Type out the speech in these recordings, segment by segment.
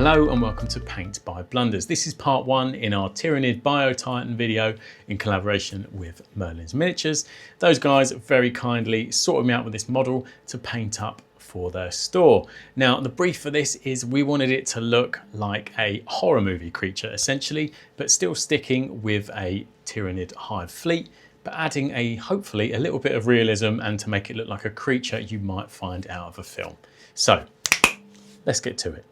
Hello and welcome to Paint by Blunders. This is part one in our Tyranid Bio-Titan video in collaboration with Merlin's Miniatures. Those guys very kindly sorted me out with this model to paint up for their store. Now the brief for this is we wanted it to look like a horror movie creature essentially, but still sticking with a Tyranid hive fleet, but adding hopefully a little bit of realism and to make it look like a creature you might find out of a film. So let's get to it.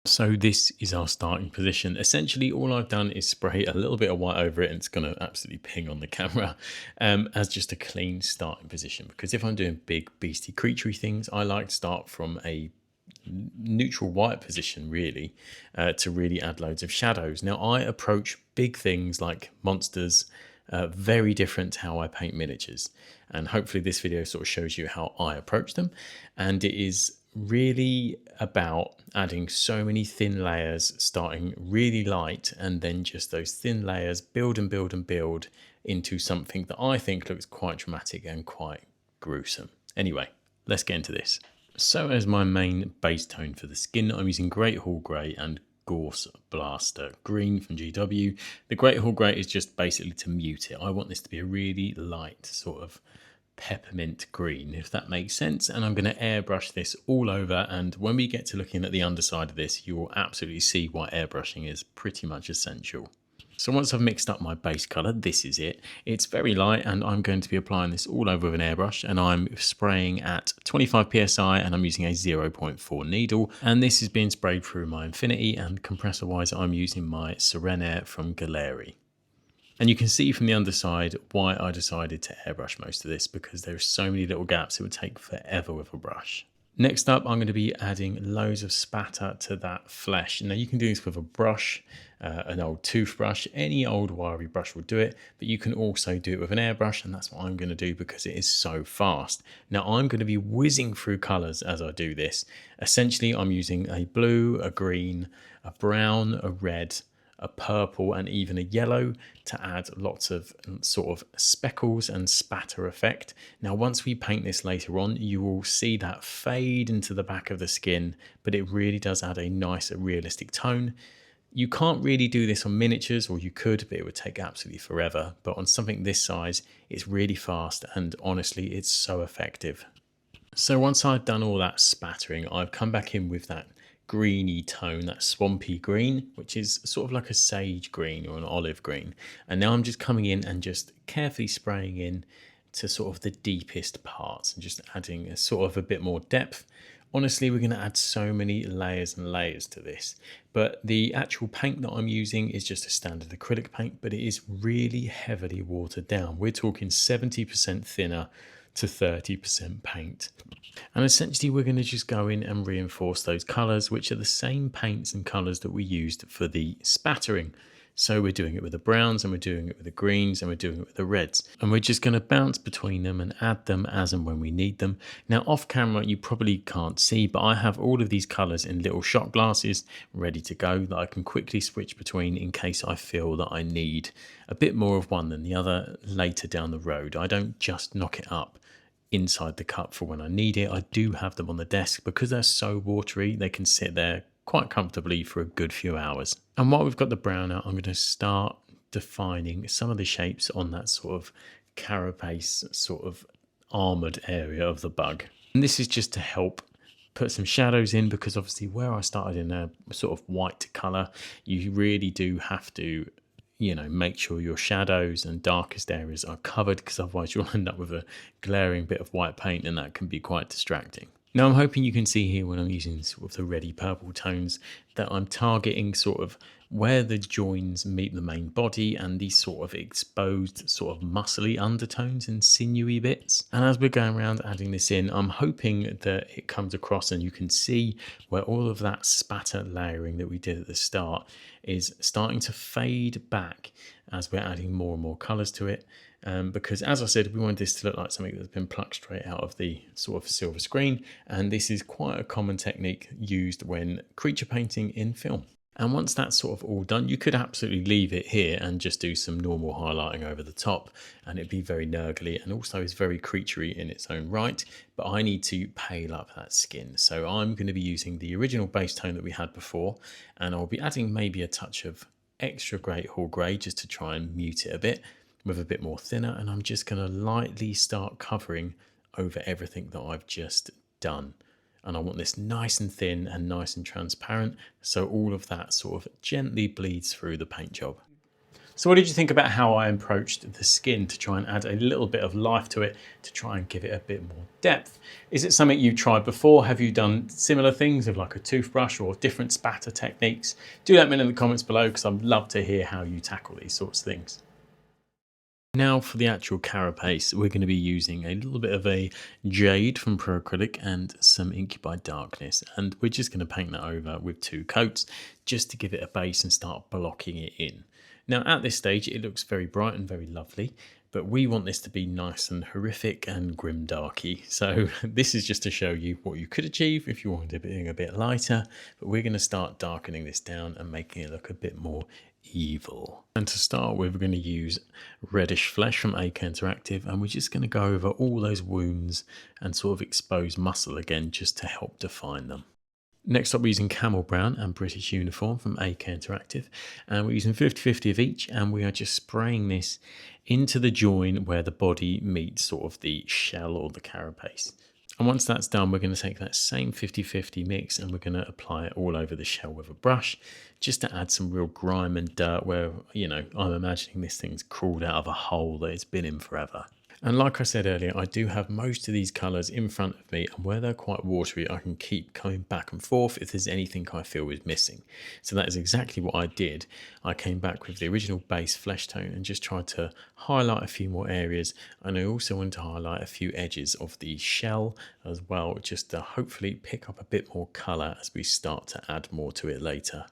So this is our starting position. Essentially all I've done is spray a little bit of white over it, and it's going to absolutely ping on the camera as just a clean starting position, because if I'm doing big beastie creaturey things, I like to start from a neutral white position really to really add loads of shadows. Now I approach big things like monsters very different to how I paint miniatures, and hopefully this video sort of shows you how I approach them. And it is really about adding so many thin layers, starting really light, and then just those thin layers build and build and build into something that I think looks quite dramatic and quite gruesome. Anyway, let's get into this. So as my main base tone for the skin, I'm using Great Hall Grey and Gorse Blaster Green from GW. The Great Hall Grey is just basically to mute it. I want this to be a really light sort of peppermint green, if that makes sense, and I'm going to airbrush this all over, and when we get to looking at the underside of this, you will absolutely see why airbrushing is pretty much essential. So once I've mixed up my base colour, this is it. It's very light, and I'm going to be applying this all over with an airbrush, and I'm spraying at 25 psi, and I'm using a 0.4 needle, and this is being sprayed through my Infinity, and compressor wise I'm using my Serenair from Glazing. And you can see from the underside why I decided to airbrush most of this, because there's so many little gaps it would take forever with a brush. Next up, I'm going to be adding loads of spatter to that flesh. Now you can do this with a brush, an old toothbrush, any old wiry brush will do it, but you can also do it with an airbrush, and that's what I'm going to do because it is so fast. Now I'm going to be whizzing through colours as I do this. Essentially I'm using a blue, a green, a brown, a red, a purple and even a yellow to add lots of sort of speckles and spatter effect. Now once we paint this later on, you will see that fade into the back of the skin, but it really does add a nice realistic tone. You can't really do this on miniatures, or you could, but it would take absolutely forever. But on something this size, it's really fast, and honestly it's so effective. So once I've done all that spattering, I've come back in with that greeny tone, that swampy green, which is sort of like a sage green or an olive green. And now I'm just coming in and just carefully spraying in to sort of the deepest parts and just adding a sort of a bit more depth. Honestly, we're going to add so many layers and layers to this, but the actual paint that I'm using is just a standard acrylic paint, but it is really heavily watered down. We're talking 70% thinner to 30% paint. And essentially we're going to just go in and reinforce those colours, which are the same paints and colours that we used for the spattering. So we're doing it with the browns, and we're doing it with the greens, and we're doing it with the reds. And we're just going to bounce between them and add them as and when we need them. Now off camera you probably can't see, but I have all of these colours in little shot glasses ready to go that I can quickly switch between in case I feel that I need a bit more of one than the other later down the road. I don't just knock it up inside the cup for when I need it. I do have them on the desk because they're so watery, they can sit there quite comfortably for a good few hours. And while we've got the brown out, I'm going to start defining some of the shapes on that sort of carapace, sort of armoured area of the bug. And this is just to help put some shadows in, because obviously where I started in a sort of white colour, you really do have to, you know, make sure your shadows and darkest areas are covered, because otherwise you'll end up with a glaring bit of white paint, and that can be quite distracting. Now I'm hoping you can see here when I'm using sort of the reddy purple tones that I'm targeting sort of where the joins meet the main body, and these sort of exposed sort of muscly undertones and sinewy bits. And as we're going around adding this in, I'm hoping that it comes across and you can see where all of that spatter layering that we did at the start is starting to fade back as we're adding more and more colours to it. Because as I said, we wanted this to look like something that's been plucked straight out of the sort of silver screen, and this is quite a common technique used when creature painting in film. And once that's sort of all done, you could absolutely leave it here and just do some normal highlighting over the top, and it'd be very nurgly and also is very creaturey in its own right. But I need to pale up that skin. So I'm going to be using the original base tone that we had before, and I'll be adding maybe a touch of extra Great Hall Grey just to try and mute it a bit with a bit more thinner. And I'm just going to lightly start covering over everything that I've just done. And I want this nice and thin and nice and transparent, so all of that sort of gently bleeds through the paint job. So what did you think about how I approached the skin to try and add a little bit of life to it, to try and give it a bit more depth? Is it something you've tried before? Have you done similar things with like a toothbrush or different spatter techniques? Do let me know in the comments below, because I'd love to hear how you tackle these sorts of things. Now for the actual carapace, we're going to be using a little bit of a jade from Pro Acrylic and some ink by darkness, and we're just going to paint that over with 2 coats just to give it a base and start blocking it in. Now at this stage it looks very bright and very lovely, but we want this to be nice and horrific and grimdarky. So this is just to show you what you could achieve if you wanted it being a bit lighter, but we're going to start darkening this down and making it look a bit more evil. And to start with, we're going to use Reddish Flesh from AK Interactive, and we're just going to go over all those wounds and sort of expose muscle again just to help define them. Next up, we're using Camel Brown and British Uniform from AK Interactive, and we're using 50-50 of each, and we are just spraying this into the join where the body meets sort of the shell or the carapace. And once that's done, we're going to take that same 50-50 mix and we're going to apply it all over the shell with a brush, just to add some real grime and dirt where, you know, I'm imagining this thing's crawled out of a hole that it's been in forever. And like I said earlier, I do have most of these colours in front of me, and where they're quite watery, I can keep coming back and forth if there's anything I feel is missing. So that is exactly what I did. I came back with the original base flesh tone and just tried to highlight a few more areas, and I also wanted to highlight a few edges of the shell as well, just to hopefully pick up a bit more colour as we start to add more to it later.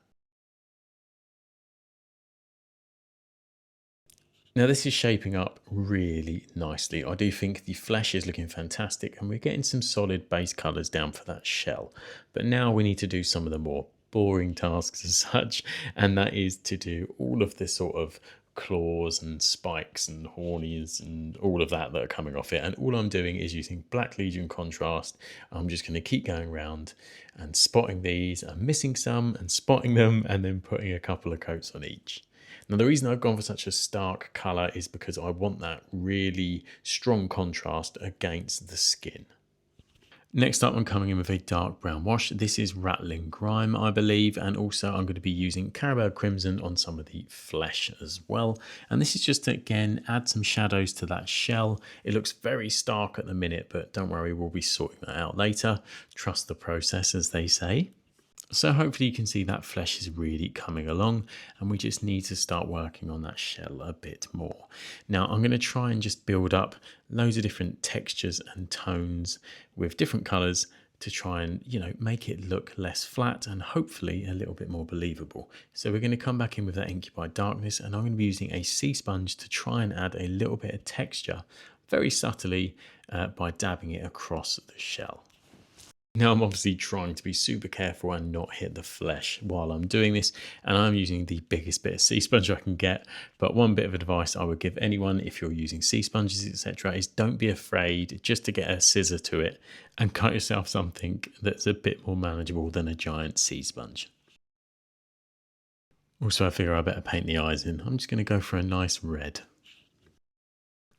Now this is shaping up really nicely. I do think the flesh is looking fantastic and we're getting some solid base colours down for that shell. But now we need to do some of the more boring tasks as such, and that is to do all of this sort of claws and spikes and hornies and all of that are coming off it. And all I'm doing is using Black Legion contrast. I'm just going to keep going around and spotting these and missing some and spotting them and then putting a couple of coats on each. Now the reason I've gone for such a stark colour is because I want that really strong contrast against the skin. Next up, I'm coming in with a dark brown wash. This is Rattling Grime, I believe, and also I'm going to be using Carabao Crimson on some of the flesh as well. And this is just to, again, add some shadows to that shell. It looks very stark at the minute, but don't worry, we'll be sorting that out later. Trust the process, as they say. So hopefully you can see that flesh is really coming along, and we just need to start working on that shell a bit more. Now I'm going to try and just build up loads of different textures and tones with different colours to try and, you know, make it look less flat and hopefully a little bit more believable. So we're going to come back in with that Ink by Darkness, and I'm going to be using a sea sponge to try and add a little bit of texture very subtly by dabbing it across the shell. Now I'm obviously trying to be super careful and not hit the flesh while I'm doing this, and I'm using the biggest bit of sea sponge I can get. But one bit of advice I would give anyone if you're using sea sponges, etc., is don't be afraid just to get a scissor to it and cut yourself something that's a bit more manageable than a giant sea sponge. Also, I figure I better paint the eyes in. I'm just going to go for a nice red.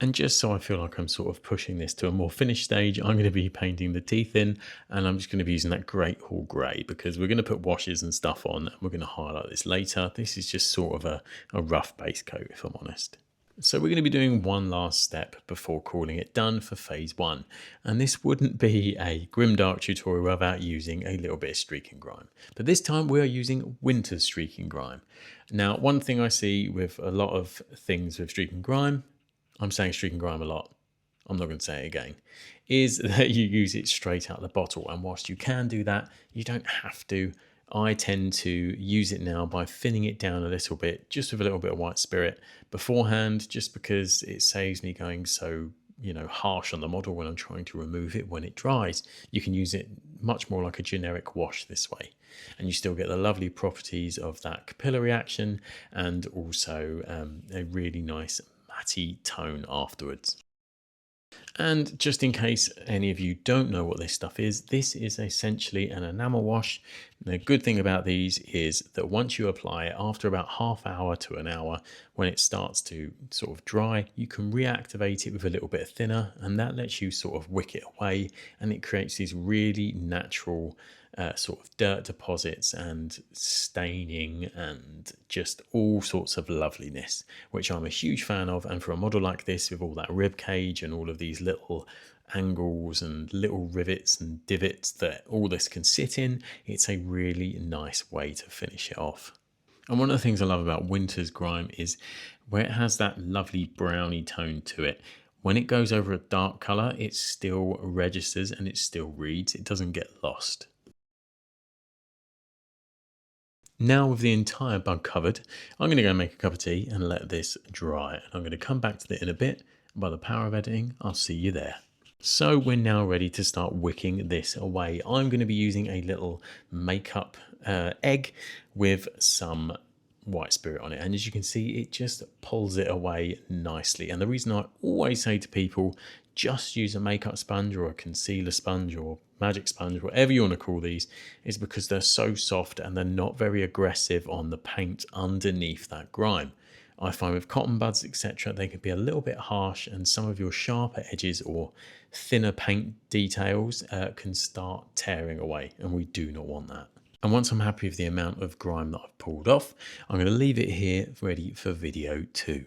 And just so I feel like I'm sort of pushing this to a more finished stage, I'm going to be painting the teeth in, and I'm just going to be using that Great Hall Grey because we're going to put washes and stuff on and we're going to highlight this later. This is just sort of a rough base coat, if I'm honest. So we're going to be doing one last step before calling it done for phase 1. And this wouldn't be a Grimdark tutorial without using a little bit of Streaking Grime. But this time we are using Winter Streaking Grime. Now, one thing I see with a lot of things with Streaking Grime, I'm saying Streaking Grime a lot, I'm not going to say it again, is that you use it straight out of the bottle. And whilst you can do that, you don't have to. I tend to use it now by thinning it down a little bit, just with a little bit of white spirit beforehand, just because it saves me going so, you know, harsh on the model when I'm trying to remove it when it dries. You can use it much more like a generic wash this way. And you still get the lovely properties of that capillary action and also a really nice matty tone afterwards. And just in case any of you don't know what this stuff is, this is essentially an enamel wash. The good thing about these is that once you apply it, after about half hour to an hour, when it starts to sort of dry, you can reactivate it with a little bit of thinner, and that lets you sort of wick it away, and it creates these really natural sort of dirt deposits and staining and just all sorts of loveliness, which I'm a huge fan of. And for a model like this with all that rib cage and all of these little angles and little rivets and divots that all this can sit in, it's a really nice way to finish it off. And one of the things I love about Winter's Grime is where it has that lovely browny tone to it. When it goes over a dark colour, it still registers and it still reads. It doesn't get lost. Now with the entire bug covered, I'm going to go make a cup of tea and let this dry. And I'm going to come back to it in a bit. By the power of editing, I'll see you there. So we're now ready to start wicking this away. I'm going to be using a little makeup egg with some white spirit on it. And as you can see, it just pulls it away nicely. And the reason I always say to people, just use a makeup sponge or a concealer sponge or magic sponge, whatever you want to call these, is because they're so soft and they're not very aggressive on the paint underneath that grime. I find with cotton buds, etc., they can be a little bit harsh, and some of your sharper edges or thinner paint details can start tearing away, and we do not want that. And once I'm happy with the amount of grime that I've pulled off, I'm going to leave it here ready for video 2.